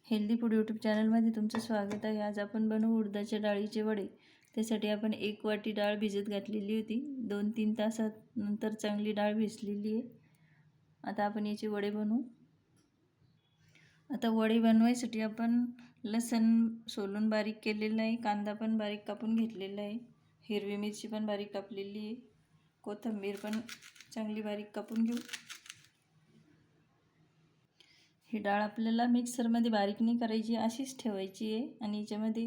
Healthy food YouTube चॅनलमध्ये तुमचं स्वागत आहे। आज आपण बनवू उडदाच्या डाळीचे वडे। त्यासाठी आपण 1 वाटी डाळ भिजत घातलेली होती। 2-3 तासानंतर चांगली डाळ भिजलेली आहे। आता आपण याचे वडे बनवू। आता वडे बनवायसाठी आपण लसूण सोलून बारीक केलेला आहे, कांदा पण बारीक कापून घेतलेला आहे, हिरवी मिरची पण बारीक कापलेली आहे, कोथिंबीर पण चांगली बारीक कापून घेऊ। ही डाळ आपल्याला मिक्सरमध्ये बारीक नाही करायची, अशीच ठेवायची आहे आणि याच्यामध्ये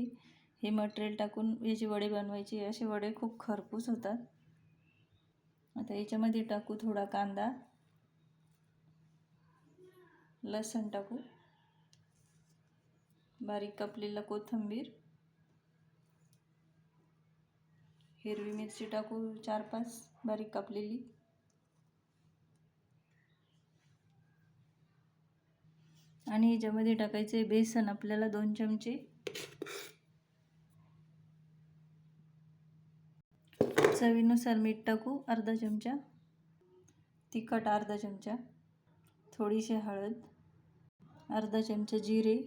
हे मटेरियल टाकून याचे वडे बनवायचे। असे वडे खूप खरपूस होतात। आता याच्यामध्ये टाकू थोडा कांदा, लसूण टाकू, बारीक कापलेला कोथिंबीर, हिरवी मिरची टाकू 4-5 बारीक कापलेली, आणि याच्यामध्ये टाकायचे बेसन आपल्याला 2 चमचे, चवीनुसार मीठ टाकू अर्धा चमचा, तिखट अर्धा चमचा, थोडीशी हळद, अर्धा चमचा जिरे,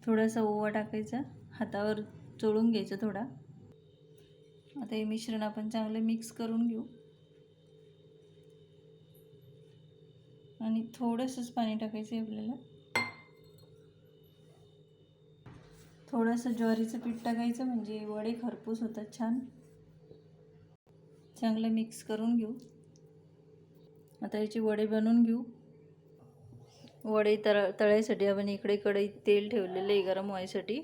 थोडासा ओवा टाकायचा, हातावर चोळून घ्यायचं थोडा। आता हे मिश्रण आपण चांगले मिक्स करून घेऊ आणि थोडंसंच पाणी टाकायचं आहे आपल्याला। थोडंसं ज्वारीचं पीठ टाकायचं म्हणजे वडे खरपूस होतात छान। चांगलं मिक्स करून घेऊ। आता याचे वडे बनवून घेऊ। वडे तळायसाठी आपण इकडे कढईत तेल ठेवलेलं आहे गरम व्हायसाठी।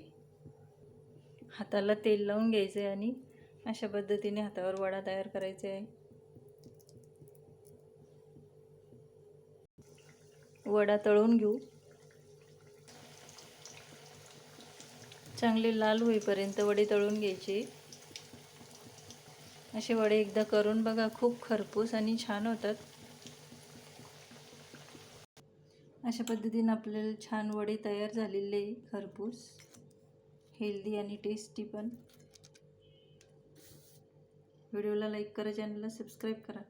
हाताला तेल लावून घ्यायचं आहे आणि अशा पद्धतीने हातावर वडा तयार करायचा आहे। वडा तळून घेऊ, चांगले लाल होईपर्यंत वडे तळून घ्यायचे। असे वडे एकदा करून बघा, खूप खरपूस आणि छान होतात। अशा पद्धतीने आपल्याला छान वडे तयार झालेले आहे, खरपूस, हेल्दी आणि टेस्टी पण। व्हिडिओला लाईक करा, चॅनलला सबस्क्राईब करा।